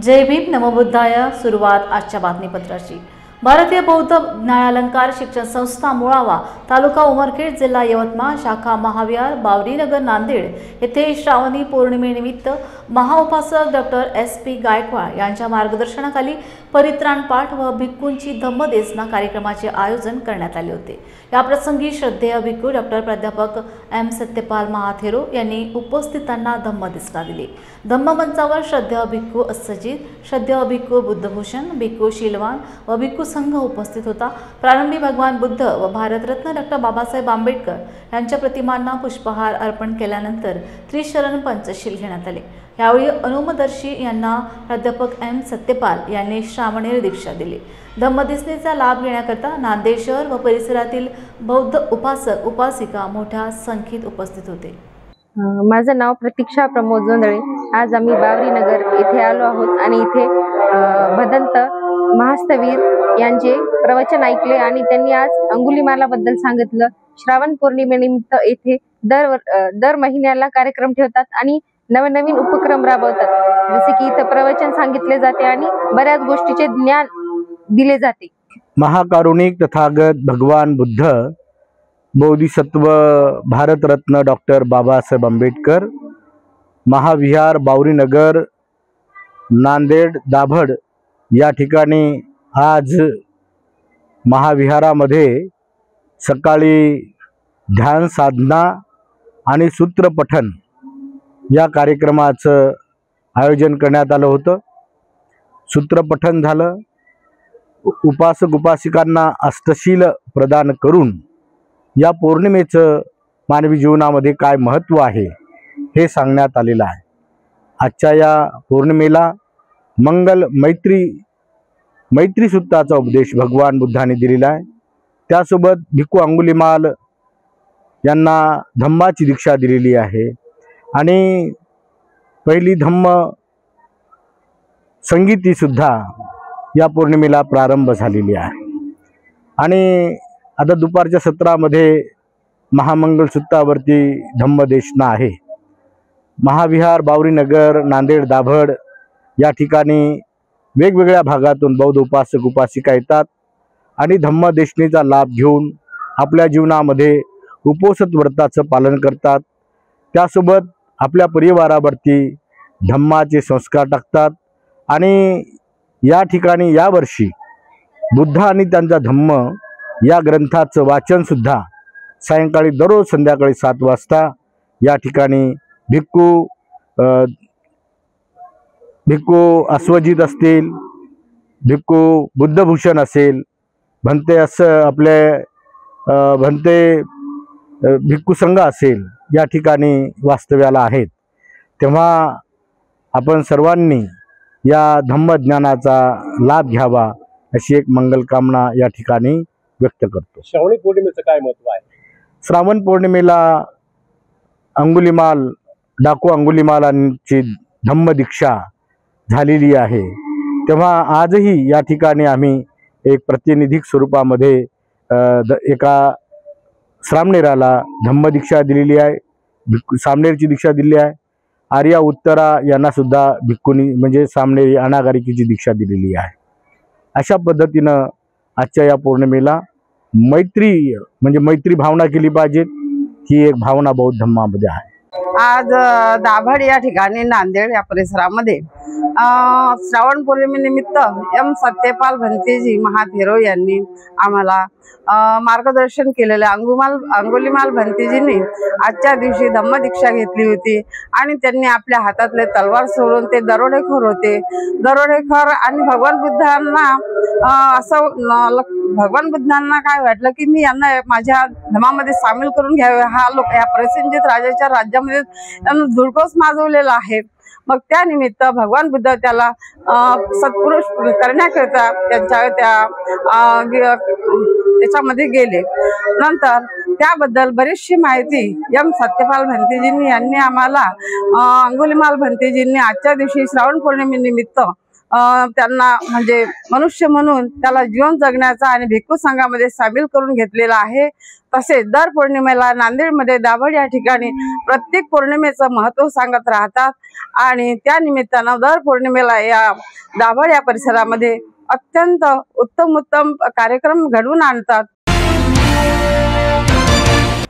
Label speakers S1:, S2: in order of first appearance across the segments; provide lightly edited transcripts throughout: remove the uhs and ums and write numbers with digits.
S1: जय भीम नमो बुद्धाय। सुरुवात आजच्या बातमीपत्राची। भारतीय बौद्ध ज्ञानालंकार शिक्षण संस्था मुळावा, तालुका उमरखेड, जिल्हा यवतमाळ, शाखा महाविहार, बावरीनगर, नांदेड येथे श्रावणी पौर्णिमेनिमित्त महाउपासक डॉक्टर SP गायकवाड यांच्या मार्गदर्शनाखाली परित्राण पाठ व भिक्खूंची धम्मदेसना कार्यक्रमाचे आयोजन करण्यात आले होते। या प्रसंगी श्रद्धेय भिक्खू डॉक्टर प्राध्यापक M सत्यपाल महाथेरो यांनी उपस्थितांना धम्मदेसना दिली। धम्ममंचावर श्रद्धेय भिक्खू अस्सजीत, श्रद्धेय भिक्खू बुद्धभूषण, भिक्खू शीलवान व भिक्खू संघ उपस्थित होता। प्रारंभी भगवान बुद्ध व भारतरत्न डॉक्टर बाबासाहेब आंबेडकर यांच्या प्रतिमांना पुष्पहार अर्पण केल्यानंतर त्रिशरण पंचशील घेण्यात आले। यावेळी अनुमदर्शी यांना प्राध्यापक M सत्यपाल यांनी श्रावणी दीक्षा दिली। धम्मदेसनेचा लाभ घेण्याकरता नांदेड शहर व परिसरातील बौद्ध उपासक उपासिका मोठ्या संख्येत उपस्थित होते।
S2: माझं नाव प्रतीक्षा प्रमोद जोंधळे। आज आम्ही बावरीनगर येथे आलो आहोत आणि इथे भदंत महास्तवीर यांचे प्रवचन ऐकले आणि त्यांनी आज अंगुलीमालाबद्दल सांगितलं। श्रावण पौर्णिमेनिमित्त येथे दर महिन्याला कार्यक्रम ठेवतात आणि नवनवीन उपक्रम राबवतात, जसे की इथं प्रवचन सांगितले जाते आणि बऱ्याच गोष्टीचे ज्ञान दिले जाते।
S3: महाकारुणिक तथागत भगवान बुद्ध, बोधिसत्व भारतरत्न डॉक्टर बाबासाहेब आंबेडकर, महाविहार बावरीनगर, नांदेड, दाभड या ठिकाणी आज महाविहारामध्ये सकाळी ध्यान साधना आणि सूत्रपठण या कार्यक्रमाचं आयोजन करण्यात आलं होतं। सूत्रपठण झालं, उपासक उपासिकांना अष्टशील प्रदान करून या पौर्णिमेचं मानवी जीवनामध्ये काय महत्त्व आहे हे सांगण्यात आलेलं आहे। आजच्या या पौर्णिमेला मंगल मैत्री सूत्राचा उपदेश भगवान बुद्धाने दिलेला आहे। त्यासोबत भिक्खू अंगुलीमाल यांना धम्माची दीक्षा दिलेली आहे आणि पहिली धम्म संगीती सुद्धा या पौर्णिमेला प्रारंभ झालेली आहे। आणि आता दुपारच्या सत्रामध्ये महामंगल सूत्रावरती धम्मदेसना आहे। महाविहार बावरीनगर, नांदेड, दाभड या ठिकाणी वेगवेगळ्या भागातून बौद्ध उपासक उपासिका येतात आणि धम्मदेसनेचा लाभ घेऊन आपल्या जीवनामध्ये उपोषित व्रताचं पालन करतात। त्यासोबत आपल्या परिवारावरती धम्माचे संस्कार टाकतात आणि या ठिकाणी यावर्षी बुद्ध आणि त्यांचा धम्म या ग्रंथाचं वाचन सुद्धा सायंकाळी दररोज संध्याकाळी 7 वाजता या ठिकाणी भिक्खू अस्सजीत असतील, भिक्खू बुद्धभूषण असेल, भंते भिक्खू संघ असेल, या ठिकाणी वास्तव्याला आहेत। तेव्हा आपण सर्वांनी या धम्मज्ञानाचा लाभ घ्यावा अशी एक मंगलकामना या ठिकाणी व्यक्त करतो।
S4: श्रावणी पौर्णिमेचं काय महत्त्व आहे?
S3: श्रावण पौर्णिमेला डाकू अंगुलीमालांची धम्मदीक्षा झालेली आहे। तेव्हा आजही या ठिकाणी आम्ही एक प्रातिनिधिक स्वरूपामध्ये एका श्रामणेराला धम्मदीक्षा दिलेली आहे, सामणेरची दीक्षा दिली आहे। आर्या उत्तरा यांना सुद्धा भिक्खुनी म्हणजे सामणेरी अनागारिकेची दीक्षा दिलेली आहे। अशा पद्धतीनं आजच्या या पौर्णिमेला मैत्री भावना केली पाहिजे, ही एक भावना बौद्ध धम्मामध्ये आहे।
S5: आज दाभड या ठिकाणी नांदेड या परिसरामध्ये श्रावण पौर्णिमेनिमित्त M सत्यपाल भंतेजी महाथेरो यांनी आम्हाला मार्गदर्शन केलेले। अंगुलीमाल भंतेजींनी आजच्या दिवशी धम्मदीक्षा घेतली होती आणि त्यांनी आपल्या हातातले तलवार सोडून ते दरोडेखोर होते। दरोडेखोर आणि भगवान बुद्धांना काय वाटलं की मी यांना माझ्या धर्मामध्ये सामील करून घ्यावे। या प्रसेनजित राजाच्या राज्यामध्ये त्यांना धुडकोस माजवलेला आहे। मग त्यानिमित्त भगवान बुद्ध त्याला सत्पुरुष करण्याकरिता त्याच्यामध्ये गेले। नंतर त्याबद्दल बरीचशी माहिती M सत्यपाल भंतेजींनी यांनी आम्हाला अंगुलीमाल भंतेजींनी आजच्या दिवशी श्रावण पौर्णिमेनिमित्त त्यांना म्हणजे मनुष्य म्हणून त्याला जीवन जगण्याचा आणि भिक्खू संघामध्ये सामील करून घेतलेला आहे। तसेच दर पौर्णिमेला नांदेडमध्ये दाभड या ठिकाणी प्रत्येक पौर्णिमेचं महत्त्व सांगत राहतात आणि त्या निमित्तानं दर पौर्णिमेला या दाभड या परिसरामध्ये अत्यंत उत्तम कार्यक्रम घडवून आणतात।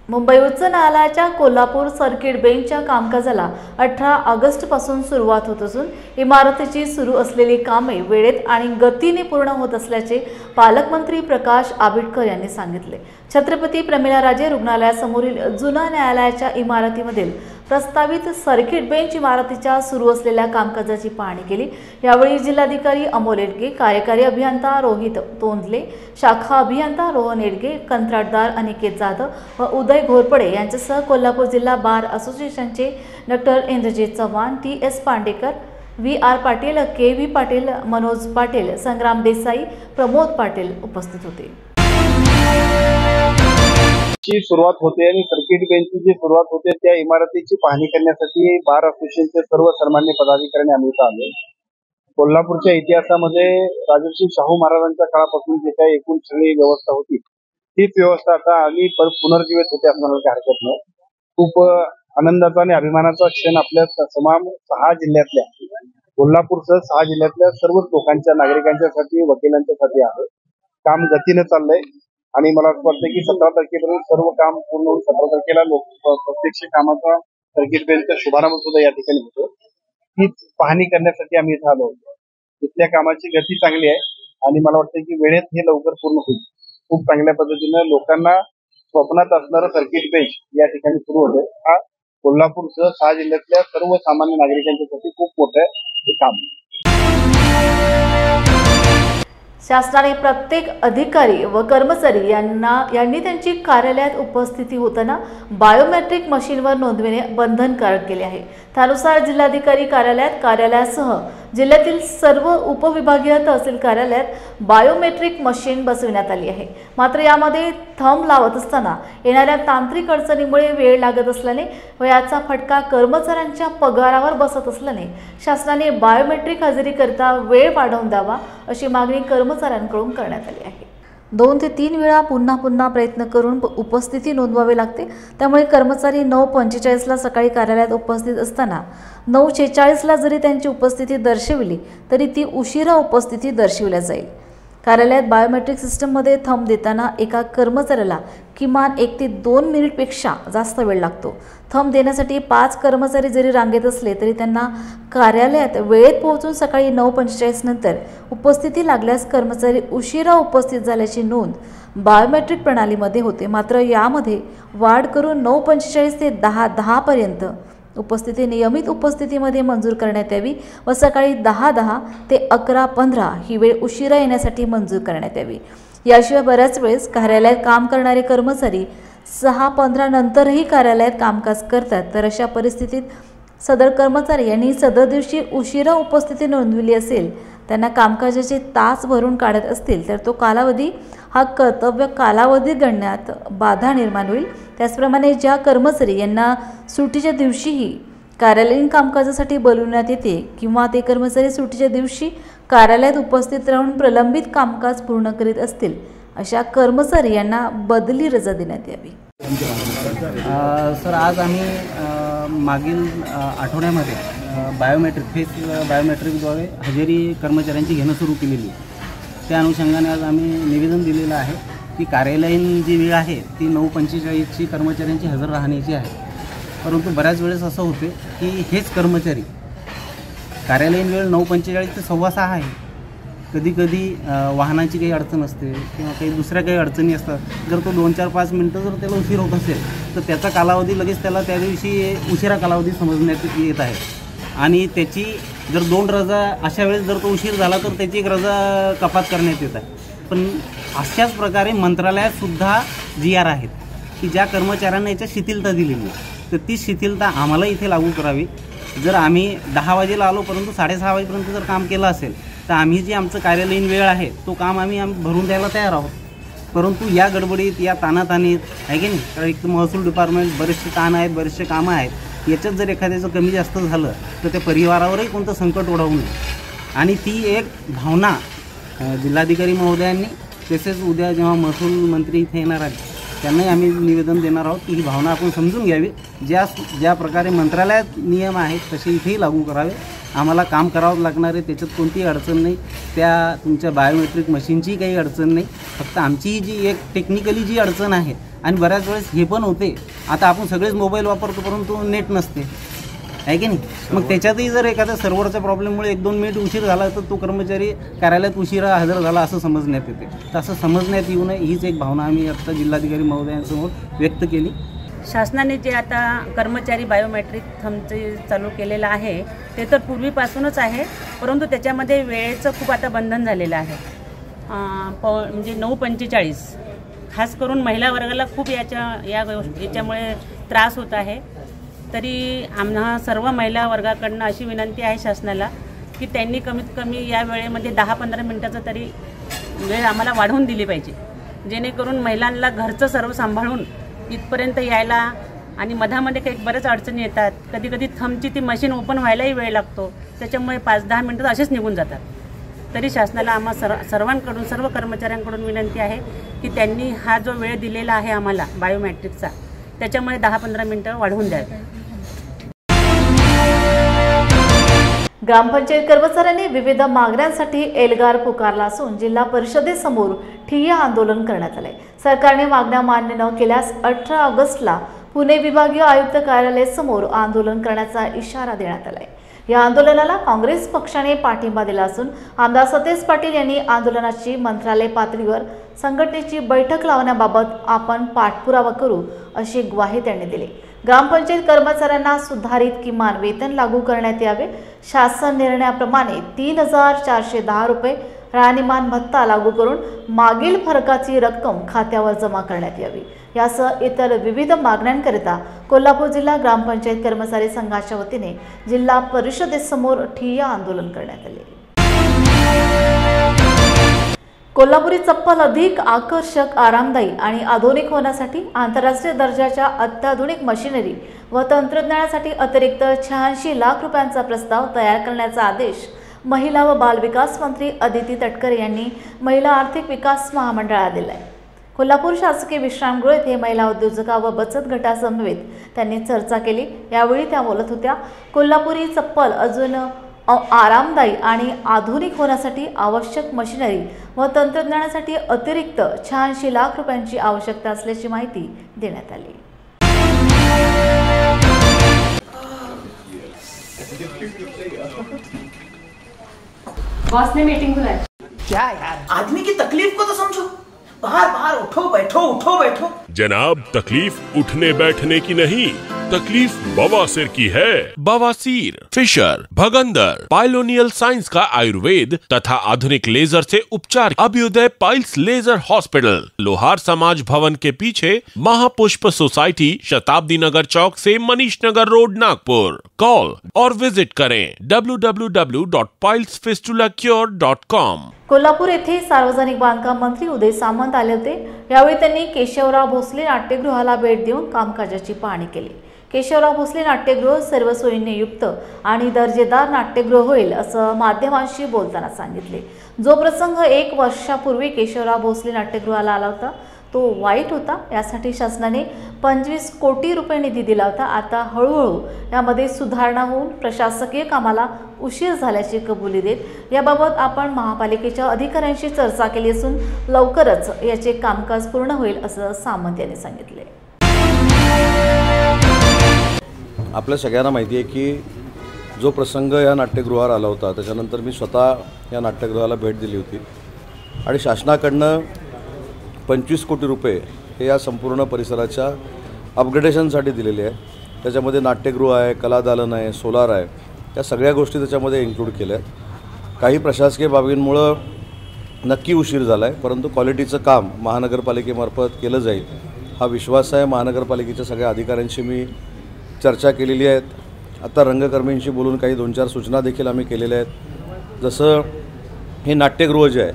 S1: मुंबई उच्च न्यायालयाच्या कोल्हापूर सर्किट बेंचच्या कामकाजाला 18 ऑगस्ट पासून सुरुवात होत असून इमारतीची सुरू असलेली कामे वेळेत आणि गतीने पूर्ण होत असल्याचे पालकमंत्री प्रकाश आंबेडकर यांनी सांगितले। छत्रपती प्रमिलाराजे रुग्णालयासमोरील जुना न्यायालयाच्या इमारतीमधील प्रस्तावित सर्किट बेंच इमारतीच्या सुरू असलेल्या कामकाजाची पाहणी केली। यावेळी जिल्हाधिकारी अमोल येडगे, कार्यकारी अभियंता रोहित तोंदले, शाखा अभियंता रोहन येडगे, कंत्राटदार अनिकेत जाधव व उदय घोरपडे यांच्यासह कोल्हापूर जिल्हा बार असोसिएशनचे डॉक्टर इंद्रजित चव्हाण, टी.एस. पांडेकर, व्ही.आर. पाटील, के.व्ही. पाटील, मनोज पाटील, संग्राम देसाई, प्रमोद पाटील उपस्थित होते।
S4: ची सुरुवात होते आणि सर्किट बेंचची जी सुरुवात होते त्या इमारतीची पाहणी करण्यासाठी बार असोसिएशनचे सर्व सन्मान्य पदाधिकारी आम्ही इथं आलो। कोल्हापूरच्या इतिहासामध्ये राजर्षी शाहू महाराजांच्या काळापासून जे काही एकूण सगळी व्यवस्था होती तीच व्यवस्था आता आम्ही पुनर्जीवित होते असं म्हणायला हरकत नाही। खूप आनंदाचा आणि अभिमानाचा क्षण आपल्या तमाम 6 जिल्ह्यातल्या कोल्हापूरसह 6 जिल्ह्यातल्या सर्व लोकांच्या नागरिकांच्यासाठी वकिलांच्यासाठी आहे। काम गतीने चाललंय आणि मला असं वाटतं की 17 तारखेपर्यंत सर्व काम पूर्ण होऊन 17 तारखेला प्रत्यक्ष कामाचा सर्किट बेंचचा शुभारंभ सुद्धा या ठिकाणी होतो। ही पाहणी करण्यासाठी आम्ही इथं आलो होतो। इथल्या कामाची गती चांगली आहे आणि मला वाटतं की वेळेत हे लवकर पूर्ण होईल। खूप चांगल्या पद्धतीने लोकांना स्वप्नात असणारं सर्किट बेंच या ठिकाणी सुरू होतंय। हा कोल्हापूरसह 6 जिल्ह्यातल्या सर्वसामान्य नागरिकांच्यासाठी खूप मोठं हे काम आहे।
S1: शासनाने प्रत्येक अधिकारी व कर्मचारी यांनी त्यांची कार्यालयात उपस्थिती होताना बायोमेट्रिक मशीनवर नोंदविणे बंधनकारक केले आहे। त्यानुसार जिल्हाधिकारी कार्यालयासह जिल्ह्यातील सर्व उपविभागीय तहसील कार्यालयात बायोमेट्रिक मशीन बसविण्यात आली आहे। मात्र यामध्ये थंब लावत असताना येणाऱ्या तांत्रिक अडचणीमुळे वेळ लागत असल्याने व याचा फटका कर्मचाऱ्यांच्या पगारावर बसत असल्याने शासनाने बायोमेट्रिक हजेरीकरिता वेळ वाढवून द्यावा अशी मागणी कर्मचाऱ्यांकडून करण्यात आली आहे। 2 ते 3 वेळा पुन्हा प्रयत्न करून उपस्थिती नोंदवावी लागते। त्यामुळे कर्मचारी 9:45ला सकाळी कार्यालयात उपस्थित असताना 9:46ला जरी त्यांची उपस्थिती दर्शविली तरी ती उशिरा उपस्थिती दर्शविल्या जाईल। कार्यालयात बायोमेट्रिक सिस्टममध्ये थंब देताना एका कर्मचाऱ्याला किमान 1 ते 2 मिनिटपेक्षा जास्त वेळ लागतो। थंब देण्यासाठी 5 कर्मचारी जरी रांगेत असले तरी त्यांना कार्यालयात वेळेत पोहोचून सकाळी 9:45 नंतर उपस्थिती लागल्यास कर्मचारी उशिरा उपस्थित झाल्याची नोंद बायोमेट्रिक प्रणालीमध्ये होते। मात्र यामध्ये वाढ करून 9:45 ते 10:10 पर्यंत उपस्थिती नियमित उपस्थितीमध्ये मंजूर करण्यात यावी व सकाळी 10:10 ते 11:15 ही वेळ उशिरा येण्यासाठी मंजूर करण्यात यावी। याशिवाय बऱ्याच वेळेस कार्यालयात काम करणारे कर्मचारी 6:15 नंतरही कार्यालयात कामकाज करतात, तर अशा परिस्थितीत सदर कर्मचारी यांनी सदर दिवशी उशिरा उपस्थिती नोंदविली असेल, त्यांना कामकाजाचे तास भरून काढत असतील तर तो कालावधी हा कर्तव्य कालावधी गणण्यात बाधा निर्माण होईल। त्याचप्रमाणे ज्या कर्मचारी यांना सुट्टीच्या दिवशीही कार्यालयीन कामकाजासाठी बोलवण्यात येते किंवा ते कर्मचारी सुट्टीच्या दिवशी कार्यालयात उपस्थित राहून प्रलंबित कामकाज पूर्ण करीत असतील अशा कर्मचारी यांना बदली रजा देण्यात यावी।
S6: सर, आज आम्ही मागील आठवड्यामध्ये बायोमेट्रिकद्वारे हजेरी कर्मचाऱ्यांची घेणं सुरू केलेली आहे। त्या अनुषंगाने आज आम्ही निवेदन दिलेलं आहे की कार्यालयीन जी वेळ आहे ती 9:45ची कर्मचाऱ्यांची हजर राहण्याची आहे। परंतु बऱ्याच वेळेस असं होते की हेच कर्मचारी कार्यालयीन वेळ 9:45 ते 6:15 आहे। कधी कधी वाहनाची काही अडचण असते किंवा काही दुसऱ्या काही अडचणी असतात। जर तो 2, 4, 5 मिनटं जर त्याला उशीर होत असेल तर त्याचा कालावधी लगेच त्याला त्या दिवशी उशिरा कालावधी समजण्यात येत आहे आणि त्याची जर 2 रजा अशा वेळेस जर तो उशीर झाला तर त्याची 1 रजा कपात करण्यात येत आहे। पण अशाच प्रकारे मंत्रालयातसुद्धा GR आहेत की ज्या कर्मचाऱ्यांना याच्या शिथिलता दिलेली आहे, तर ती शिथिलता आम्हाला इथे लागू करावी। जर आम्ही 10 वाजेला आलो परंतु 6:30 वाजेपर्यंत जर काम केलं असेल तर आम्ही जे आमचं कार्यालयीन वेळ आहे तो काम आम्ही भरून द्यायला तयार आहोत। परंतु या गडबडीत या ताणाताणीत आहे की नाही, एक महसूल डिपार्टमेंट बरेचसे ताण आहेत, बरेचसे कामं आहेत, याच्यात जर एखाद्याचं कमी जास्त झालं तर त्या परिवारावरही कोणतं संकट ओढवू नये। आणि ती एक भावना जिल्हाधिकारी महोदयांनी तसेच उद्या जेव्हा महसूल मंत्री इथे येणार आहेत त्यांनाही आम्ही निवेदन देणार आहोत की ही भावना आपण समजून घ्यावी. ज्या प्रकारे मंत्रालयात नियम आहेत तसे इथेही लागू करावे. आम्हाला काम करावं लागणार आहे, त्याच्यात कोणतीही अडचण नाही. त्या तुमच्या बायोमेट्रिक मशीनचीही काही अडचण नाही. फक्त आमची जी एक टेक्निकली जी अडचण आहे आणि बऱ्याच वेळेस हे पण होते, आता आपण सगळेच मोबाईल वापरतो परंतु नेट नसते, आहे की नाही. मग त्याच्यातही जर एखाद्या सर्व्हरच्या प्रॉब्लेममुळे 1-2 मिनिट उशीर झाला तर तो कर्मचारी कार्यालयात उशिरा हजर झाला असं समजण्यात येते. तर असं समजण्यात येऊ नये हीच एक भावना आम्ही आता जिल्हाधिकारी महोदयांसमोर व्यक्त केली.
S7: शासनाने जे आता कर्मचारी बायोमेट्रिक थंबचे चालू केलेलं आहे ते तर पूर्वीपासूनच आहे, परंतु त्याच्यामध्ये वेळेचं खूप आता बंधन झालेलं आहे. म्हणजे 9:45 खास करून महिला वर्गाला खूप याच्यामुळे त्रास होत आहे. तरी आम्हा सर्व महिला वर्गाकडनं अशी विनंती आहे शासनाला की त्यांनी कमीत कमी या वेळेमध्ये 10-15 मिनटाचं तरी वेळ आम्हाला वाढवून दिली पाहिजे, जेणेकरून महिलांना घरचं सर्व सांभाळून इथपर्यंत यायला आणि मधामध्ये काही बऱ्याच अडचणी येतात. कधी कधी थंबची ती मशीन ओपन व्हायलाही वेळ लागतो, त्याच्यामुळे 5-10 मिनटं असेच निघून जातात. तरी शासनाला आम्हा सर्वांकडून सर्व कर्मचाऱ्यांकडून विनंती आहे की त्यांनी हा जो वेळ दिलेला आहे आम्हाला बायोमेट्रिकचा त्याच्यामुळे 10-15 मिनटं वाढवून द्यावे.
S1: ग्रामपंचायत कर्मचाऱ्यांनी विविध मागण्यांसाठी एल्गार पुकारला असून जिल्हा परिषदेसमोर ठिय्या आंदोलन करण्यात आले. सरकारने मागण्या मान्य न केल्यास 18 ऑगस्टला पुणे विभागीय आयुक्त कार्यालयासमोर आंदोलन करण्याचा इशारा देण्यात आला आहे. या आंदोलनाला काँग्रेस पक्षाने पाठिंबा दिला असून आमदार सतेज पाटील यांनी आंदोलनाची मंत्रालय पातळीवर संघटनेची बैठक लावण्याबाबत आपण पाठपुरावा करू अशी ग्वाही त्यांनी दिली. ग्रामपंचायत कर्मचाऱ्यांना सुधारित किमान वेतन लागू करण्यात यावे. शासन निर्णयाप्रमाणे 3,410 रुपये राहणीमान भत्ता लागू करून मागील फरकाची रक्कम खात्यावर जमा करण्यात यावी. यासह इतर विविध मागण्यांकरिता कोल्हापूर जिल्हा ग्रामपंचायत कर्मचारी संघाच्या वतीने जिल्हा परिषदेसमोर ठिय्या आंदोलन करण्यात आले. कोल्हापुरी चप्पल अधिक आकर्षक, आरामदायी आणि आधुनिक होण्यासाठी आंतरराष्ट्रीय दर्जाच्या अत्याधुनिक मशिनरी व तंत्रज्ञानासाठी अतिरिक्त 86 लाख रुपयांचा प्रस्ताव तयार करण्याचा आदेश महिला व बाल विकास मंत्री अदिती तटकरे यांनी महिला आर्थिक विकास महामंडळाला दिला आहे. कोल्हापूर शासकीय विश्रामगृह येथे महिला उद्योजका व बचत गटासमवेत त्यांनी चर्चा केली. यावेळी त्या बोलत होत्या. कोल्हापुरी चप्पल अजून आरामदायी आणि आधुनिक होण्यासाठी आवश्यक मशिनरी व तंत्रज्ञानासाठी अतिरिक्त 86 लाख रुपयांची आवश्यकता असल्याची माहिती देण्यात आली.
S8: बॉस ने मीटिंग बुलाई.
S9: क्या यार, आदमी की तकलीफ को तो समझो. बाहर बाहर उठो बैठो.
S10: जनाब, तकलीफ उठने बैठने की नहीं, तकलीफ बवासीर की है. बवासीर, फिशर, भगंदर, पाइलोनियल साइंस का आयुर्वेद तथा आधुनिक लेजर से उपचार. अभ्युदय पाइल्स लेजर हॉस्पिटल, लोहार समाज भवन के पीछे, महापुष्प सोसाइटी, शताब्दी नगर चौक से मनीष नगर रोड, नागपुर. कॉल और विजिट करें www.pilesfistulacure.com.
S1: कोल्हापूर येथे सार्वजनिक बांधकाम मंत्री उदय सामंत आले होते. यावेळी त्यांनी केशवराव भोसले नाट्यगृहाला भेट देऊन कामकाजाची पाहणी केली. केशवराव भोसले नाट्यगृह सर्व सोयींनी युक्त आणि दर्जेदार नाट्यगृह होईल असं माध्यमांशी बोलताना सांगितले. जो प्रसंग 1 वर्षापूर्वी केशवराव भोसले नाट्यगृहाला आला होता तो वाईट होता. यासाठी शासनाने 25 कोटी रुपये निधी दिला होता. आता हळूहळू यामध्ये सुधारणा होऊन प्रशासकीय कामाला उशीर झाल्याची कबुली देत याबाबत आपण महापालिकेच्या अधिकाऱ्यांशी चर्चा केली असून लवकरच याचे कामकाज पूर्ण होईल असं सामंत यांनी सांगितले.
S11: आपल्या सगळ्यांना माहिती आहे की जो प्रसंग या नाट्यगृहावर आला होता त्याच्यानंतर मी स्वतः या नाट्यगृहाला भेट दिली होती आणि शासनाकडनं 25 कोटी रुपये हे या संपूर्ण परिसराच्या अपग्रेडेशनसाठी दिलेले आहे. त्याच्यामध्ये नाट्यगृह आहे, कलादालन आहे, सोलार आहे, या सगळ्या गोष्टी त्याच्यामध्ये इन्क्लूड केल्या आहेत. काही प्रशासकीय बाबींमुळं नक्की उशीर झाला आहे, परंतु क्वालिटीचं काम महानगरपालिकेमार्फत केलं जाईल हा विश्वास आहे. महानगरपालिकेच्या सगळ्या अधिकाऱ्यांशी मी चर्चा केलेली आहेत. आता रंगकर्मींशी बोलून काही 2-4 सूचना देखील आम्ही केलेल्या आहेत. जसं हे नाट्यगृह जे आहे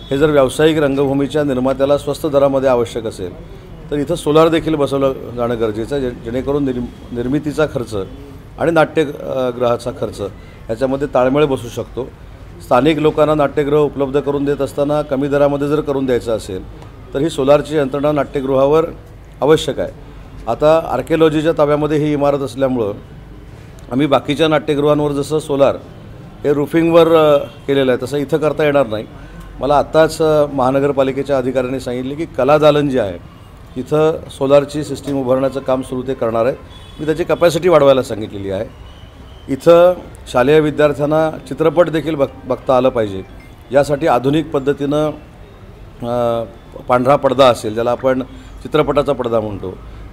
S11: हे जर व्यावसायिक रंगभूमीच्या निर्मात्याला स्वस्त दरामध्ये आवश्यक असेल तर इथं सोलार देखील बसवलं जाणं गरजेचं आहे, जेणेकरून निर्मितीचा खर्च आणि नाट्यगृहाचा खर्च याच्यामध्ये ताळमेळ बसू शकतो. स्थानिक लोकांना नाट्यगृह उपलब्ध करून देत असताना कमी दरामध्ये जर करून द्यायचं असेल तर ही सोलारची यंत्रणा नाट्यगृहावर आवश्यक आहे। आता आर्किओलॉजीच्या ताब्यामध्ये ही इमारत असल्यामुळं आम्ही बाकीच्या नाट्यगृहांवर जसं सोलार हे रूफिंगवर केलेलं आहे तसं इथं करता येणार नाही। मला आत्ताच महानगरपालिकेच्या अधिकाऱ्यांनी सांगितले की कला दालन जे आहे तिथं सोलारची सिस्टीम उभारण्याचं काम सुरू ते करणार आहेत। मी त्याची कपॅसिटी वाढवायला सांगितलेली आहे। इथं शालेय विद्यार्थ्यांना चित्रपट देखील बघता आलं पाहिजे, यासाठी आधुनिक पद्धतीनं पांढरा पडदा असेल ज्याला आपण चित्रपटाचा पडदा म्हणतो,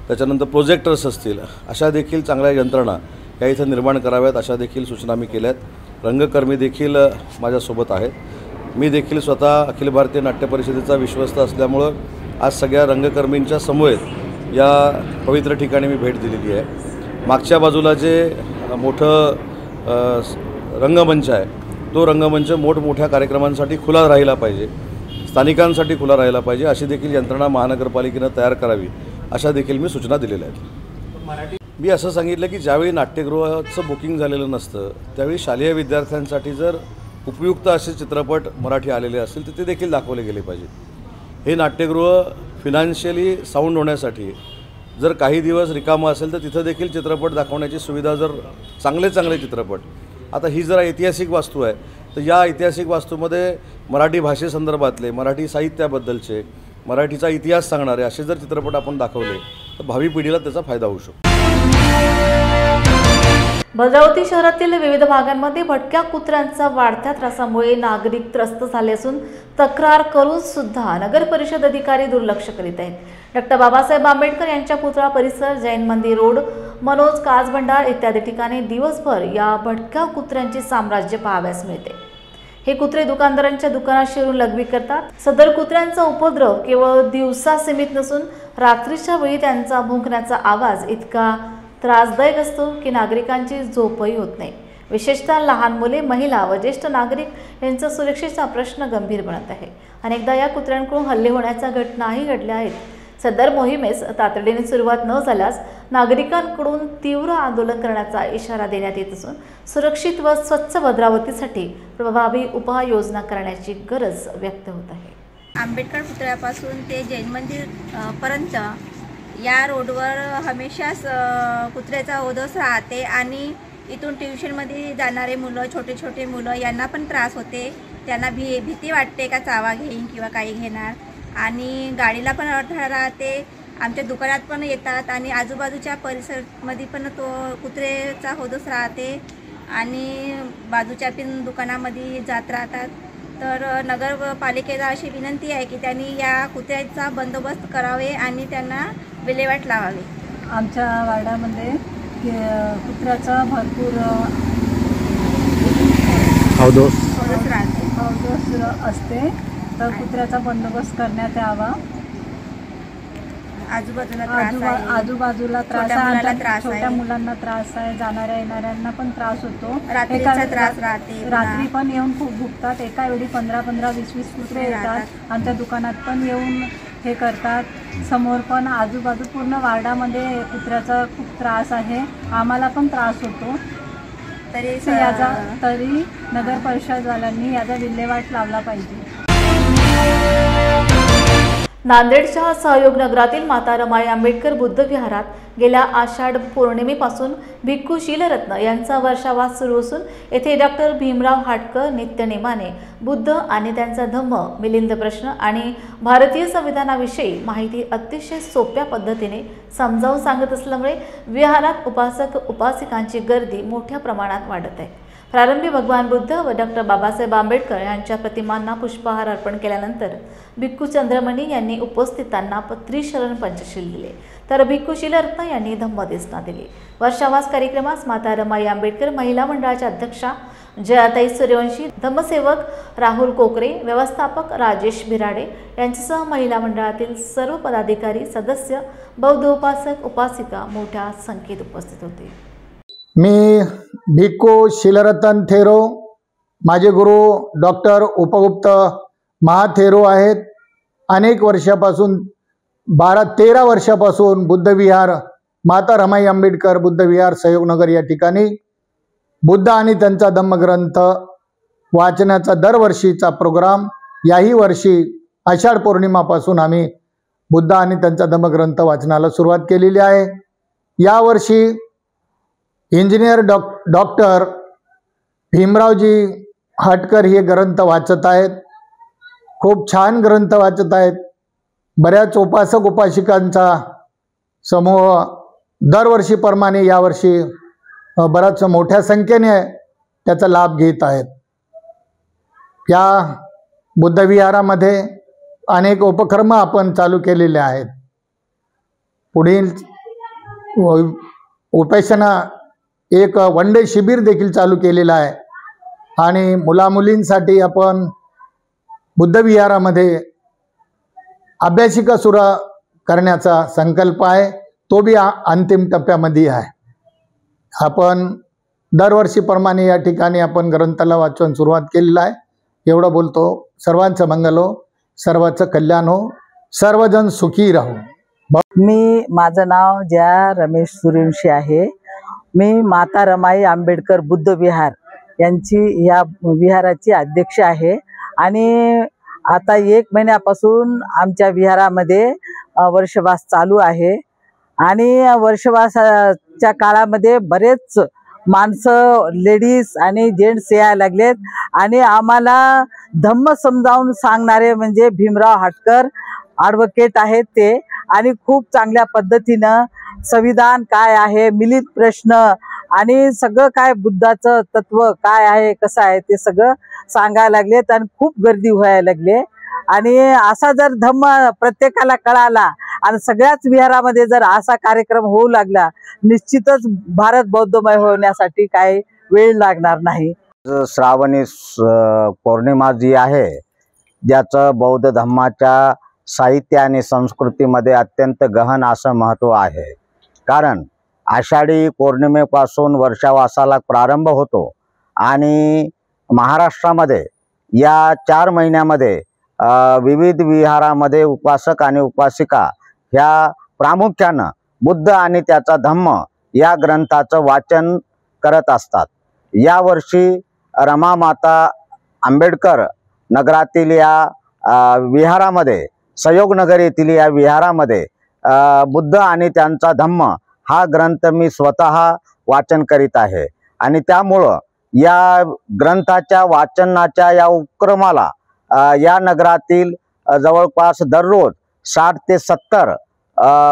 S11: त्याच्यानंतर प्रोजेक्टर्स असतील, अशा देखील चांगल्या यंत्रणा या इथं निर्माण कराव्यात अशा देखील सूचना मी केल्यात। रंगकर्मी देखील माझ्यासोबत आहेत। मी देखील स्वतः अखिल भारतीय नाट्य परिषदेचा विश्वस्त असल्यामुळं आज सगळ्या रंगकर्मींच्या समवेत या पवित्र ठिकाणी मी भेट दिलेली आहे। मागच्या बाजूला जे मोठं रंगमंच आहे तो रंगमंच मोठमोठ्या कार्यक्रमांसाठी खुला राहिला पाहिजे, स्थानिकांसाठी खुला राहिला पाहिजे, अशी देखील यंत्रणा महानगरपालिकेनं तयार करावी अशा देखील मी सूचना दिलेल्या आहेत। मी असं सांगितलं की ज्यावेळी नाट्यगृहाचं बुकिंग झालेलं नसतं त्यावेळी शालेय विद्यार्थ्यांसाठी जर उपयुक्त असे चित्रपट मराठी आलेले असतील तर ते देखील दाखवले गेले पाहिजेत। हे नाट्यगृह फिनान्शियली साऊंड होण्यासाठी जर काही दिवस रिकामं असेल तर तिथं देखील चित्रपट दाखवण्याची सुविधा, जर चांगले चित्रपट, आता ही जरा ऐतिहासिक वास्तू आहे तर या ऐतिहासिक वास्तूमध्ये मराठी भाषेसंदर्भातले, मराठी साहित्याबद्दलचे, मराठीचा इतिहास सांगणारे असे जर चित्रपट आपण दाखवले तर भावी पिढीला त्याचा फायदा होऊ शकतो।
S1: भद्रावती शहरातील विविध भागांमध्ये भटक्या कुत्र्यांचा वाढत्या त्रासामुळे नागरिक त्रस्त झाले असून तक्रार करून सुद्धा नगर परिषद अधिकारी दुर्लक्ष करीत आहेत। डॉक्टर बाबासाहेब आंबेडकर यांच्या पुतळा परिसर, जैन मंदिर रोड, मनोज काजभंडार इत्यादी ठिकाणी दिवसभर या भटक्या कुत्र्यांचे साम्राज्य पाहावयास मिळते। हे कुत्रे दुकानदारांच्या दुकानात शिरून लघवी करतात। सदर कुत्र्यांचा उपद्रव केवळ दिवसा सीमित नसून रात्रीच्या वेळी त्यांचा भुंकण्याचा आवाज इतका त्रासदायक असतो की नागरिकांची झोपही होत नाही। विशेषतः लहान मुले, महिला व ज्येष्ठ नागरिक यांचा सुरक्षेचा प्रश्न गंभीर बनत आहे। अनेकदा या कुत्र्यांकडून हल्ले होण्याच्या घटनाही घडल्या आहेत। सदर मोहिमेस तातडीने सुरुवात न झाल्यास नागरिकांकडून तीव्र आंदोलन करण्याचा इशारा देण्यात येत असून सुरक्षित व स्वच्छ भद्रावतीसाठी प्रभावी उपाययोजना करण्याची गरज व्यक्त होत आहे।
S8: आंबेडकर पुतळ्यापासून ते जैन मंदिर पर्यंत या रोडवर हमेशाच कुत्र्याचा ओढस राहते आणि इथून ट्युशनमध्ये जाणारे मुलं, छोटे मुलं यांना पण त्रास होते। त्यांना भीती वाटते का चावा घेईन किंवा काही घेणार, आणि गाडीला पण अडथळा राहते। आमच्या दुकानात पण येतात आणि आजूबाजूच्या परिसरामध्ये पण तो कुत्र्याचा ओढस राहते आणि बाजूच्या पण दुकानामध्ये जात राहतात। तर नगरपालिकेला अशी विनंती आहे की त्यांनी या कुत्र्याचा बंदोबस्त करावे आणि त्यांना विल्हेवाट लावावी।
S12: आमच्या वार्डामध्ये कुत्र्याचा भरपूर अवदोस असते, तर कुत्र्याचा बंदोबस्त करण्यात यावा। आजूबाजूला त्रास आहे, छोट्या मुलांना त्रास आहे, जाणाऱ्या येणाऱ्यांना पण त्रास होतो। रात्री पण येऊन खूप भुकतात। एका वेळी 15-20 कुत्रे येतात। आमच्या दुकानात पण येऊन हे करतात। समोर पण आजूबाजू पूर्ण वार्डामध्ये कुत्र्याचा खूप त्रास आहे। आम्हाला पण त्रास होतो। तरी नगर परिषदवाल्यांनी याचा विल्हेवाट लावला पाहिजे।
S1: नांदेडच्या सहयोग नगरातील माता रमाई आंबेडकर बुद्ध विहारात गेल्या आषाढ पौर्णिमेपासून भिक्खू शीलरत्न यांचा वर्षावास सुरू असून येथे डॉक्टर भीमराव हाटकर नित्यनेमाने बुद्ध आणि त्यांचा धम्म, मिलिंद प्रश्न आणि भारतीय संविधानाविषयी माहिती अतिशय सोप्या पद्धतीने समजावून सांगत असल्यामुळे विहारात उपासक उपासिकांची गर्दी मोठ्या प्रमाणात वाढत आहे। प्रारंभी भगवान बुद्ध व डॉक्टर बाबासाहेब आंबेडकर यांच्या प्रतिमांना पुष्पहार अर्पण केल्यानंतर भिक्खू चंद्रमणी यांनी उपस्थितांना त्रिशरण पंचशील दिले, तर भिक्खू शीलरत्न यांनी धम्मदेसना दिली। वर्षावास कार्यक्रमास माता रमाई आंबेडकर महिला मंडळाच्या अध्यक्षा जयाताई सूर्यवंशी, धम्मसेवक राहुल कोकरे, व्यवस्थापक राजेश बिराडे यांच्यासह महिला मंडळातील सर्व पदाधिकारी, सदस्य, बौद्ध उपासक उपासिका मोठ्या संख्येत उपस्थित होते।
S13: मी भिक्खू शीलरतन थेरो, माझे गुरु डॉक्टर उपगुप्त महाथेरो आहेत। अनेक वर्षापासून 12-13 वर्षापासून बुद्ध विहार, माता रमाई आंबेडकर बुद्ध विहार सहयोगनगर या ठिकाणी बुद्ध आणि त्यांचा धम्मग्रंथ वाचनाचा दरवर्षीचा प्रोग्राम याही वर्षी आषाढ पौर्णिमापासून आम्ही बुद्ध आणि त्यांचा धम्मग्रंथ वाचनाला सुरुवात केलेली आहे। यावर्षी इंजिनियर डॉक्टर भीमरावजी हटकर हे ग्रंथ वाचत आहेत। खूप छान ग्रंथ वाचत आहेत। बऱ्याच उपासक उपासिकांचा समूह दरवर्षीप्रमाणे यावर्षी बऱ्याच मोठ्या संख्येने त्याचा लाभ घेत आहेत। या बुद्धविहारामध्ये अनेक उपक्रम आपण चालू केलेले आहेत। पुढील उपेक्षणा एक वन डे शिबिर देखील चालू केलेलं आहे आणि मुलामुलींसाठी आपण बुद्धविहारामध्ये अभ्यासिका सुरू करण्याचा संकल्प आहे, तो बी अंतिम टप्प्यामध्ये आहे। आपण दरवर्षीप्रमाणे या ठिकाणी आपण ग्रंथाला वाचन सुरुवात केलेलं आहे। एवढं बोलतो। सर्वांचं मंगल हो, सर्वांचं कल्याण हो, सर्वजण सुखी राहो।
S14: माझं नाव जया रमेश सूर्यवंशी आहे। मी माता रमाई आंबेडकर बुद्ध विहार यांची या विहाराची अध्यक्ष आहे आणि आता 1 महिन्यापासून आमच्या विहारामध्ये वर्षवास चालू आहे आणि वर्षवासाच्या काळामध्ये बरेच माणसं लेडीज आणि जेंट्स यायला लागलेत आणि आम्हाला धम्म समजावून सांगणारे म्हणजे भीमराव हटकर ॲडव्होकेट आहेत ते, आणि खूप चांगल्या पद्धतीनं संविधान काय आहे, मिलित प्रश्न आणि सगळं काय बुद्धाचं तत्व काय आहे कसं आहे ते सगळं सांगायला लागलेत आणि खूप गर्दी व्हायला लागले। आणि असा जर धम्म प्रत्येकाला कळाला आणि सगळ्याच विहारामध्ये जर असा कार्यक्रम होऊ लागला, निश्चितच भारत बौद्धमय होण्यासाठी काही वेळ लागणार नाही।
S15: श्रावणी पौर्णिमा जी आहे, ज्याचं बौद्ध धम्माच्या साहित्य आणि संस्कृतीमध्ये अत्यंत गहन असं महत्त्व आहे। कारण आषाढी पौर्णिमेपासून वर्षावासाला प्रारंभ होतो आणि महाराष्ट्रामध्ये या 4 महिन्यामध्ये विविध विहारामध्ये उपासक आणि उपासिका ह्या प्रामुख्यानं बुद्ध आणि त्याचा धम्म या ग्रंथाचं वाचन करत असतात। यावर्षी रमा माता आंबेडकर नगरातील या विहारामध्ये, सहयोगनगर येथील या विहारामध्ये बुद्ध आणि त्यांचा धम्म हा ग्रंथ मी स्वतः वाचन करीत आहे आणि त्यामुळं या ग्रंथाच्या वाचनाच्या या उपक्रमाला या नगरातील जवळपास दररोज 60 ते 70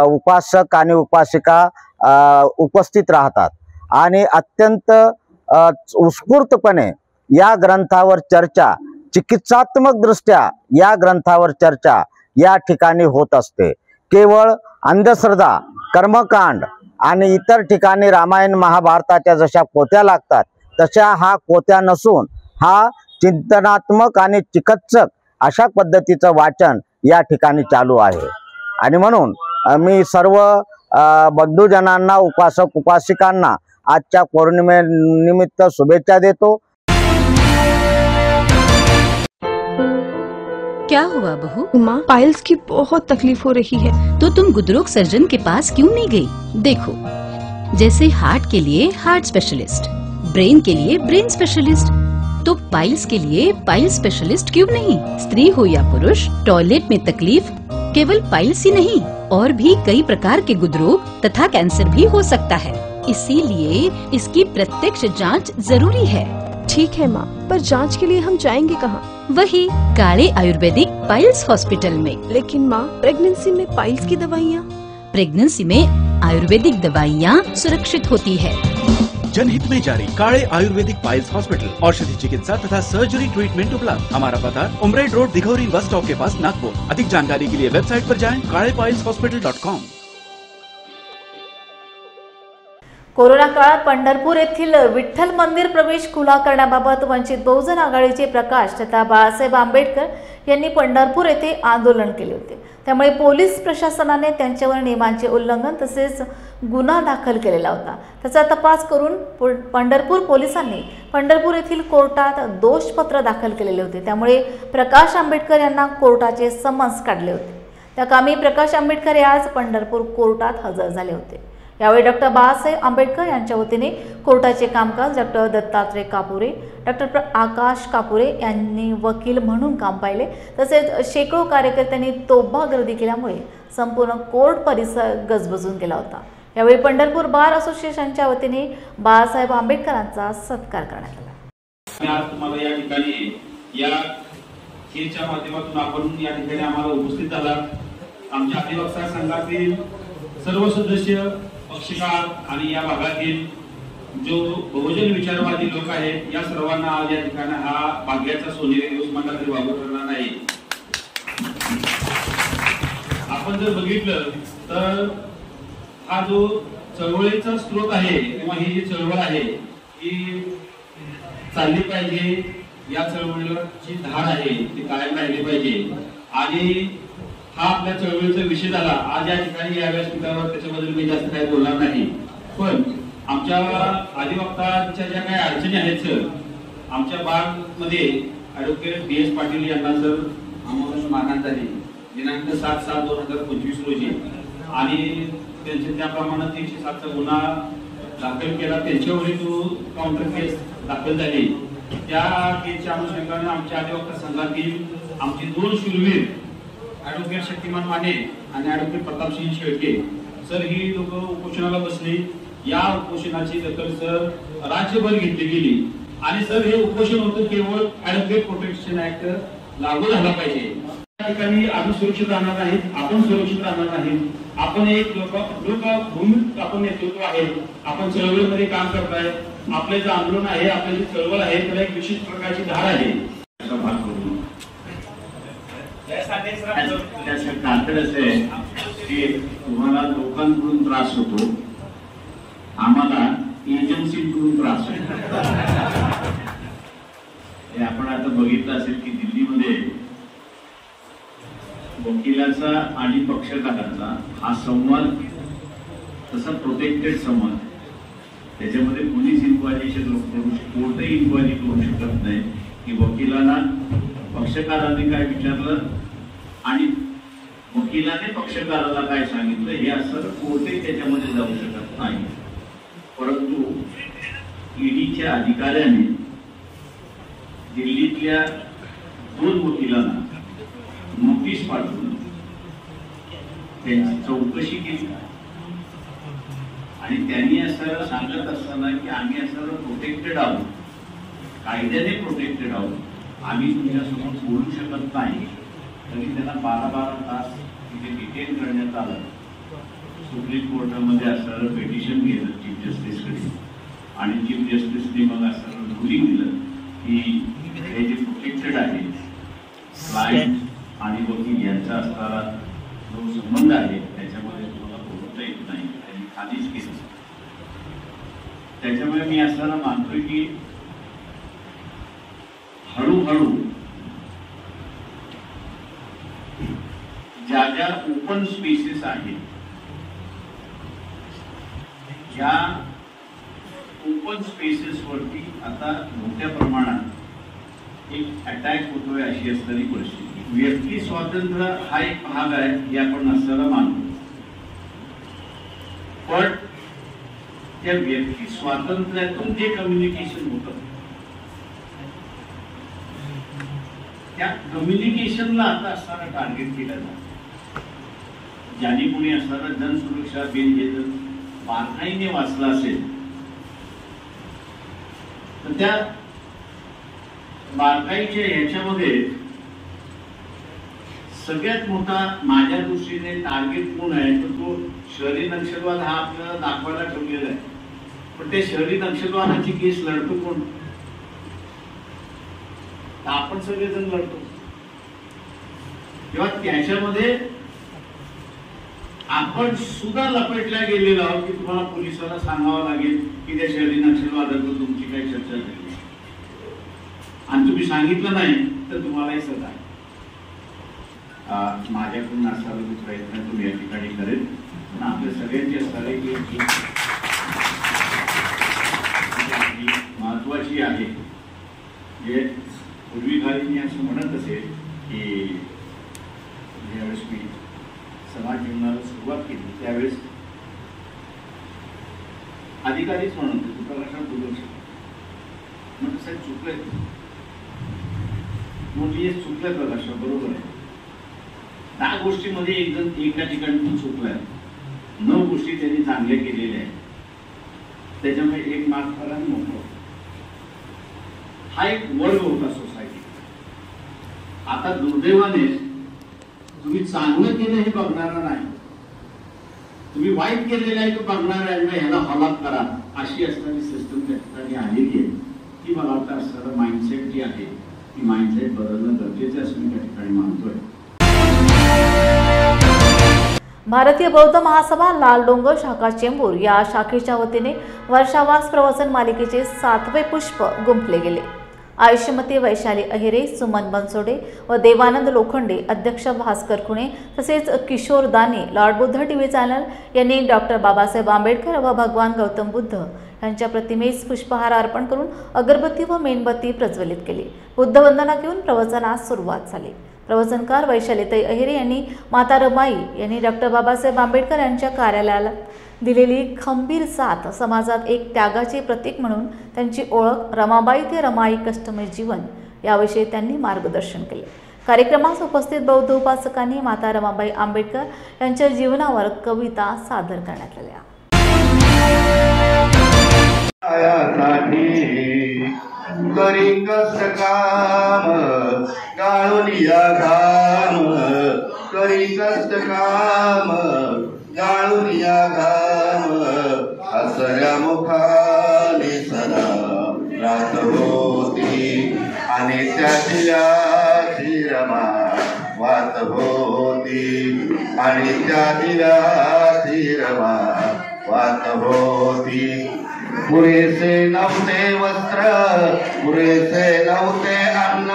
S15: उपासक आणि उपासिका उपस्थित राहतात आणि अत्यंत उत्स्फूर्तपणे या ग्रंथावर चर्चा, चिकित्सात्मक दृष्ट्या या ग्रंथावर चर्चा या ठिकाणी होत असते। केवळ अंधश्रद्धा, कर्मकांड आणि इतर ठिकाणी रामायण महाभारताच्या जशा पोथ्या लागतात तशा हा पोथ्या नसून हा चिंतनात्मक आणि चिकित्सक अशा पद्धतीचं वाचन या ठिकाणी चालू आहे। आणि म्हणून मी सर्व बंधुजनांना, उपासक उपासिकांना आजच्या पौर्णिमेनिमित्त शुभेच्छा देतो।
S16: क्या हुआ बहू? माँ, पाइल्स की बहुत तकलीफ हो रही है। तो तुम गुदरोग सर्जन के पास क्यों नहीं गई? देखो, जैसे हार्ट के लिए हार्ट स्पेशलिस्ट, ब्रेन के लिए ब्रेन स्पेशलिस्ट, तो पाइल्स के लिए पाइल स्पेशलिस्ट क्यों नहीं? स्त्री हो या पुरुष, टॉयलेट में तकलीफ केवल पाइल्स ही नहीं, और भी कई प्रकार के गुदरोग तथा कैंसर भी हो सकता है। इसीलिए इसकी प्रत्यक्ष जांच जरूरी है।
S17: ठीक है माँ, पर जांच के लिए हम जाएंगे कहाँ?
S16: वही काले आयुर्वेदिक पाइल्स हॉस्पिटल में।
S17: लेकिन माँ, प्रेगनेंसी में पाइल्स की दवाइयाँ?
S16: प्रेगनेंसी में आयुर्वेदिक दवाइयाँ सुरक्षित होती है।
S18: जनहित में जारी काले आयुर्वेदिक पाइल्स हॉस्पिटल, औषधि चिकित्सा तथा सर्जरी ट्रीटमेंट उपलब्ध। हमारा पता उमरेड रोड, दिघौरी बस स्टॉप के पास, नागपुर। अधिक जानकारी के लिए वेबसाइट पर जाएं kalepailshospital.com।
S1: कोरोना काळात पंढरपूर येथील विठ्ठल मंदिर प्रवेश खुला करण्याबाबत वंचित बहुजन आघाडीचे प्रकाश तथा बाळासाहेब आंबेडकर यांनी पंढरपूर येथे आंदोलन केले होते। त्यामुळे पोलीस प्रशासनाने त्यांच्यावर नियमांचे उल्लंघन तसेच गुन्हा दाखल केलेला होता। त्याचा तपास करून पंढरपूर पोलिसांनी पंढरपूर येथील कोर्टात दोषपत्र दाखल केलेले होते। त्यामुळे प्रकाश आंबेडकर यांना कोर्टाचे समन्स काढले होते। त्या कामी प्रकाश आंबेडकर आज पंढरपूर कोर्टात हजर झाले होते। यावेळी डॉक्टर बाळासाहेब आंबेडकर यांच्या वतीने कोर्टाचे कामकाज डॉक्टर दत्तात्रय कापुरे, डॉक्टर आकाश कापुरे यांनी वकील म्हणून काम पाहिले, तसेच शेकडो कार्यकर्त्यांनी तोफा गर्दी केल्यामुळे संपूर्ण कोर्ट परिसर गजबजून गेला होता। यावेळी पंढरपूर बार असोसिएशनच्या वतीने बाळासाहेब आंबेडकरांचा सत्कार करण्यात आला।
S19: आज तुम्हाला या ठिकाणी या केसच्या माध्यमातून आपण या ठिकाणी आम्हाला उपस्थित झाला। आमच्या अधिवक्ता संघातील सर्व सदस्य, पक्षकार आणि या भागातील जो बहुजन विचारवादी लोक आहेत या सर्वांना आज या ठिकाणी हा भाग्याचा सोनेरी दिवस म्हटला तरी वागू ठरणार नाही। आपण जर बघितलं तर हा जो चळवळीचा स्रोत आहे किंवा ही जी चळवळ आहे ही चालली पाहिजे, या चळवळीची धाड आहे ती कायम राहिली पाहिजे आणि हा आपल्या चळवळीचा विषय झाला। आज या ठिकाणी या व्यासपीठावर त्याच्याबद्दल मी जास्त काही बोलणार नाही, पण आमच्या अधिवक्तांच्या ज्या काही अडचणी आहेत सर, आमच्या बारमध्ये ॲडव्होकेट DS पाटील यांना सर आम्हाला मारहाण झाली दिनांक 7/7/2025 रोजी आणि त्यांचे त्याप्रमाणे 307चा गुन्हा दाखल केला, त्यांच्यावरही तो काउंटर केस दाखल झाली। त्या केसच्या अनुषंगाने आमच्या अधिवक्ता संघातील आमचे 2 शूरवीर ॲडव्होकेट शक्तिमान माने आणि ॲडव्होकेट प्रतापसिंह शेळके सर ही लोक उपोषणाला बसली। या उपोषणाची दखल सर राज्यभर घेतली गेली आणि सर हे उपोषण होतं केवळ ॲडव्होकेट प्रोटेक्शन ऍक्ट लागू झाला पाहिजे। त्या ठिकाणी आम्ही सुरक्षित राहणार नाहीत, आपण सुरक्षित राहणार नाहीत, आपण एक लोकभूमिक आपण नेतृत्व आहे, आपण चळवळीमध्ये काम करताय, आपले जे आंदोलन आहे, आपली जी चळवळ आहे त्याला एक विशिष्ट प्रकारची धार आहे। त्याचं कारण असं आहे की तुम्हाला लोकांकडून त्रास होतो, आम्हाला एजन्सीकडून त्रास होतो। हे आपण आता बघितलं असेल की दिल्लीमध्ये वकिलाचा आणि पक्षकाराचा हा संवाद तसा प्रोटेक्टेड संवाद, त्याच्यामध्ये पोलीस इन्क्वायरीचे कोर्टही इन्क्वायरी करू शकत नाही की वकिलांना पक्षकाराने काय विचारलं आणि वकिलाने पक्षकाराला काय सांगितलं हे असं कोर्टही त्याच्यामध्ये जाऊ शकत नाही। परंतु ईडीच्या अधिकाऱ्याने दिल्लीतल्या 2 वकिलांना नोटीस पाठवून त्यांची चौकशी केली आणि त्यांनी असं सांगत असताना की आम्ही असं प्रोटेक्टेड आहोत, कायद्याने प्रोटेक्टेड आहोत, आम्ही तुमच्यासोबत बोलू शकत नाही, तरी त्यांना 12-12 तास तिथे डिटेन करण्यात आलं। सुप्रीम कोर्टामध्ये असं पिटिशन गेलं चीफ जस्टिसकडे आणि चीफ जस्टिसने मग असं रुलिंग दिलं की हे जे प्रोटेक्टेड आहे क्लायंट आणि वकील यांचा असणारा जो संबंध आहे त्याच्यामध्ये तुम्हाला बोलता येत नाही, त्यांनी खालीच केलं। त्याच्यामुळे मी असताना मानतोय की हळूहळू ज्या ज्या ओपन स्पेसेस आहेत या ओपन स्पेसेस वरती आता मोठ्या प्रमाणात एक अटॅक होतोय अशी असणारी परिस्थिती। व्यक्ती स्वातंत्र्य हा एक भाग आहे हे आपण नसताना मानतो, पण त्या व्यक्ती स्वातंत्र्यातून जे कम्युनिकेशन होतं त्या कम्युनिकेशनला आता असताना टार्गेट केलं जातं। ज्याने कोणी असताना जनसुरक्षा बिल हे जर बारकाईने वाचलं असेल तर त्या बारकाईच्या ह्याच्यामध्ये सगळ्यात मोठा माझ्या दृष्टीने टार्गेट कोण आहे तर तो शहरी नक्षलवाद हा आपल्याला दाखवायला ठेवलेला आहे, पण ते शहरी नक्षलवादाची केस लढतो कोण? आपण सगळेजण लढतो। तेव्हा त्याच्यामध्ये आपण सुद्धा लपेटल्या गेलेलो आहोत की तुम्हाला पोलिसाला सांगावं लागेल की त्या शहरी नक्षलवादावर तुमची काही चर्चा झाली आणि तुम्ही सांगितलं नाही तर तुम्हालाही सजा आहे। माझ्याकडून असा प्रयत्न तुम्ही या ठिकाणी करेल, पण आपल्या सगळ्यांची असणार आहे की महत्वाची आहे। जे पूर्वी काळी मी असं म्हणत असेल की ज्यावेळेस मी समाज जीवनाला सुरुवात केली त्यावेळेस अधिकारीच म्हणून प्रकाशात दुर्लक्ष म्हणजे साहेब चुकले, मोठी चुकले प्रकाश, बरोबर आहे. 10 गोष्टीमध्ये एका ठिकाणी चुकलाय, 9 गोष्टी त्यांनी चांगल्या केलेल्या आहेत. त्याच्यामुळे एक मार्क करा आणि मोठं. हा एक वर्ग होता सोसायटी. आता दुर्दैवाने तुम्ही चांगलं केलं हे बघणारा नाही, तुम्ही वाईट केलेलं आहे तो बघणार आहे, ह्याला हलाक करा अशी असणारी सिस्टम त्या ठिकाणी आलेली आहे. ती मला वाटतं असणारं माइंडसेट जी आहे ती माइंडसेट बदलणं गरजेचं असं मी त्या ठिकाणी मानतोय.
S1: भारतीय बौद्ध महासभा लाल डोंगर शाखा चेंबूर या शाखेच्या वतीने वर्षावास प्रवचन मालिकेचे 7वे पुष्प गुंफले गेले. आयुष्यमती वैशाली अहिरे, सुमन बनसोडे व देवानंद लोखंडे, अध्यक्ष भास्कर खुणे तसेच किशोर दाने, लॉर्ड बुद्ध टीव्ही चॅनल यांनी डॉक्टर बाबासाहेब आंबेडकर व भगवान गौतम बुद्ध यांच्या प्रतिमेस पुष्पहार अर्पण करून अगरबत्ती व मेणबत्ती प्रज्वलित केली. बुद्धवंदना घेऊन प्रवचनास सुरुवात झाली. प्रवचनकार वैशालीताई अहिरे यांनी माता रमाई यांनी डॉक्टर बाबासाहेब आंबेडकर यांच्या कार्यालयाला दिलेली खंबीर साथ, समाजात एक त्यागाचे प्रतीक म्हणून त्यांची ओळख, रमाबाई ते रमाई कष्टमय जीवन याविषयी त्यांनी मार्गदर्शन केले. कार्यक्रमास उपस्थित बौद्ध उपासकांनी माता रमाबाई आंबेडकर यांच्या जीवनावर कविता सादर करण्यात आल्या.
S20: करी कष्ट काम गाळून या घाम, करी कष्ट काम गाळून या घाम, हसऱ्या मुखाने सदा रात होती आणि त्याची रमा वात होती आणि त्याची रमा वात होती. पुरेसे नव्हते वस्त्र, पुरेसे नव्हते अन्न,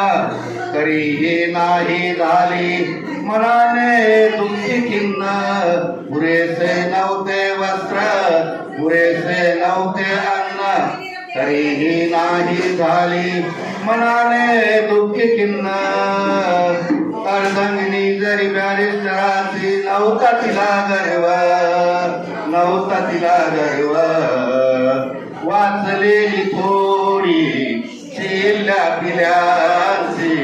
S20: तरीही नाही झाली मनाने तुमची खिन्न. पुरेसे नव्हते वस्त्र, पुरेसे नव्हते अन्न, तरीही नाही झाली मनाने तुमची खिन्न. अर्धांगिनी जरी बॅरिस्टराची नव्हता तिला गर्व, नव्हता तिला गर्व, वाचलेली थोडी शिल्ल्या पिल्यांची,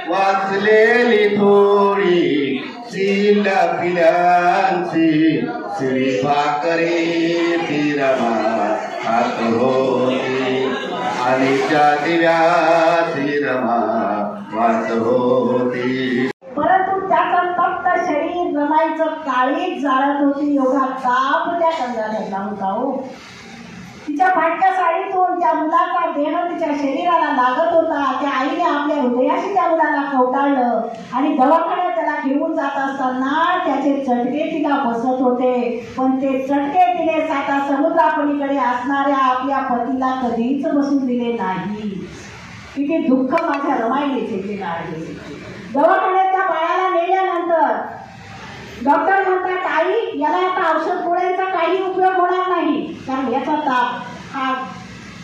S20: वाचलेली थोडी शिल्ल्या पिल्यांची, शिळी भाकरी ती रमा हात होती आणि त्या दिव्याची रमा वाट होती.
S21: परंतु त्याचं तप्त शरीर रमाईचं काळीच जाळत होती, एवढा ताप त्या कंगाला होता हो. तिच्या फाटक्या साडीतून त्या मुलाचा देह तिच्या शरीराला लागत होता. त्या आईने आपल्या हृदयाशी त्या मुलाला कवटाळलं आणि दवाखान्यात त्याला घेऊन जात असताना त्याचे चटके तिला बसत होते. पण ते चटके तिने आता समुद्रापलीकडे असणाऱ्या आपल्या पतीला कधीच बसून दिले नाही. किती दुःख माझ्या रमाईने घेतलेलं आहे. दवाखान्यात त्या बाळाला नेल्यानंतर डॉक्टर म्हणतात, आई याला आता औषध गोळ्यांचा काही उपयोग होणार नाही, कारण याचा ताप हा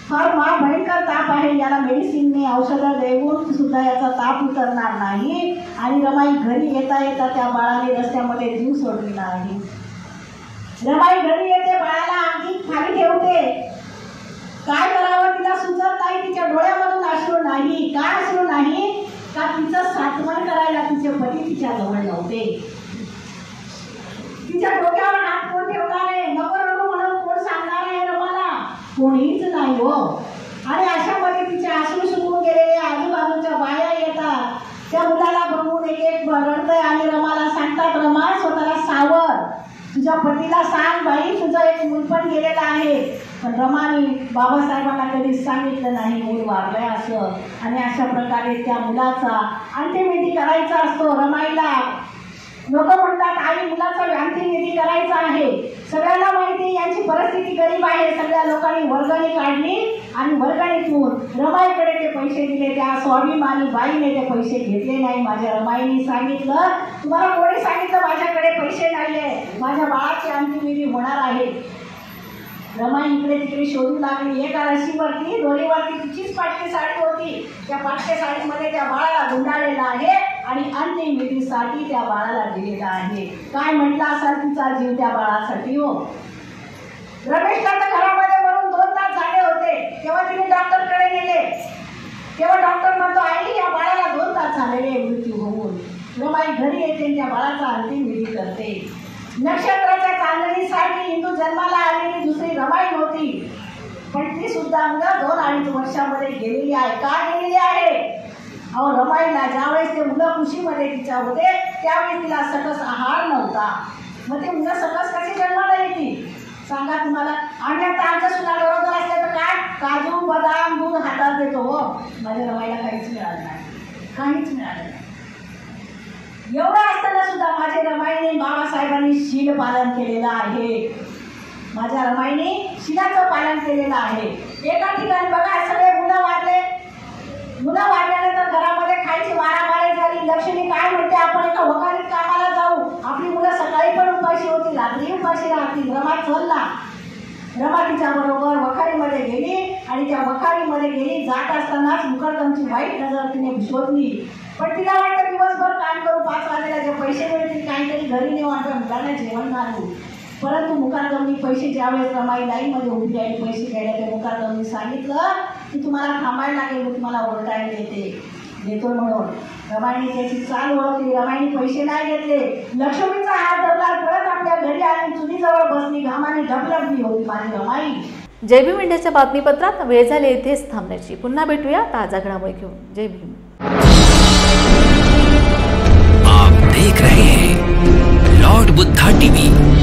S21: फार महाभयंकर ताप आहे. याला मेडिसिनने औषधं देऊन सुद्धा याचा ताप उतरणार नाही. आणि रमाई घरी येता येता त्या बाळाने रस्त्यामध्ये जीव सोडलेला आहे. रमाई घरी येते, बाळाला अंगी खाली ठेवते. काय करावं तिला सुचत नाही. तिच्या डोळ्यामधून अश्रू नाही. का अश्रू नाही? का तिचं साठवण करायला तिचे पती तिच्या जवळ नव्हते. तिच्या डोक्यावर हात कोण ठेवणार आहे, नको रडू म्हणून कोण सांगणार आहे रमाला? कोणीच नाही हो. आणि अशामध्ये तिचे अश्रू सुकून गेलेले आजूबाजूच्या बाया येतात. त्या मुलाला बघून एक एक रडतंय आणि रमाला सांगतात, रमा स्वतःला सावर, तुझ्या पतीला सांग बाई तुझं एक मूल पण गेलेलं आहे. पण रमाने बाबासाहेबांना कधीच सांगितलं नाही मूल वारलंय असं. आणि अशा प्रकारे त्या मुलाचा अंत्यविधी करायचा असतो. रमाईला लोक म्हणतात आई मुलाचा अंत्यविधी करायचा आहे. सगळ्यांना माहिती यांची परिस्थिती गरीब आहे. सगळ्या लोकांनी वर्गणी काढली आणि वर्गणीतून रमाईकडे ते पैसे दिले. त्या स्वाभिमानी बाईने ते पैसे घेतले नाही. माझ्या रमाईने सांगितलं, तुम्हाला कोणी सांगितलं माझ्याकडे पैसे नाहीये, माझ्या बाळाची अंत्यविधी होणार आहे. रमाई इकडे तिकडे शोधू लागली. एका रशीवरती दोरीवरती तिचीच पाटकी साडी होती. त्या पाटकी साडीमध्ये त्या बाळाला गुंडाळलेला आहे आणि अंत्यविधीसाठी त्या बाळाला दिलेला आहे. काय म्हटलं असाल तिचा जीव त्या बाळासाठी हो. रमेश घरामध्ये तेव्हा तिने डॉक्टरकडे गेले. तेव्हा डॉक्टर म्हणतो आई या बाळाला 2 तास झालेले मृत्यू होऊन. रमाई घरी येते त्या बाळाचा अंतिम विधी करते. नक्षत्राच्या चांदणीसाठी हिंदू जन्माला आलेली दुसरी रमाई नव्हती, पण ती सुद्धा मुलं 2-2.5 वर्षामध्ये गेलेली आहे. का गेलेली आहे? अहो रमाईला ज्यावेळेस ते मुलं कुशीमध्ये तिच्या होते त्यावेळेस तिला सकस आहार नव्हता. मग ते मुलं सकस कशी जन्माला येतील सांगा तुम्हाला. आणि आता आमच्या सुनाबरोबर असल्या तर काय काजू बदाम दूध हातात देतो. हो माझ्या रमाईला काहीच मिळालं नाही, काहीच मिळालं नाही. एवढं असताना सुद्धा माझ्या रमाईने बाबासाहेबांनी शील पालन केलेलं आहे. माझ्या रमाईने शिलाचं पालन केलेलं आहे. एका ठिकाणी बघा सगळे मुलं वाढले. मुलं वाढल्यानंतर घरामध्ये खायची मारामारी झाली. लक्ष्मी काय म्हणते आपण एका वखारीत कामाला जाऊ. आपली मुलं सकाळी पण उपाशी होती, रात्री उपाशी राहतील. रमा चलला. रमा तिच्या बरोबर वखारीमध्ये गेली आणि त्या वखारीमध्ये गेली. जात असतानाच मुखर्दमची वाईट नजर तिने शोधली. पण तिला वाटतं दिवसभर काम करू, 5 वाजेला जे पैसे मिळतील काहीतरी घरी नेऊ आमच्या मुलांना जेवण घालू. परंतु मुखार्दमनी पैसे ज्यावेळेस रमाई लाईनमध्ये उभी राहिली पैसे घ्यायला, ते मुखार्दमनी सांगितलं की तुम्हाला थांबायला लागेल, मी तुम्हाला ओव्हरटाईम देतो म्हणून. रमाईने त्याची चाल ओळखली. रमाईने पैसे नाही घेतले. लक्ष्मीचा हात धरला, परत आपल्या घरी आली, चुलीजवळ बसली, घामाने ढबढबली होती माझी रमाई.
S1: जय भीम इंडियाच्या बातमीपत्रात वेळ झाली इथेच थांबण्याची. पुन्हा भेटूया ताजा घडामोडी घेऊन. जय भीम.
S2: आप देख रहे हैं लॉर्ड बुद्धा टीवी.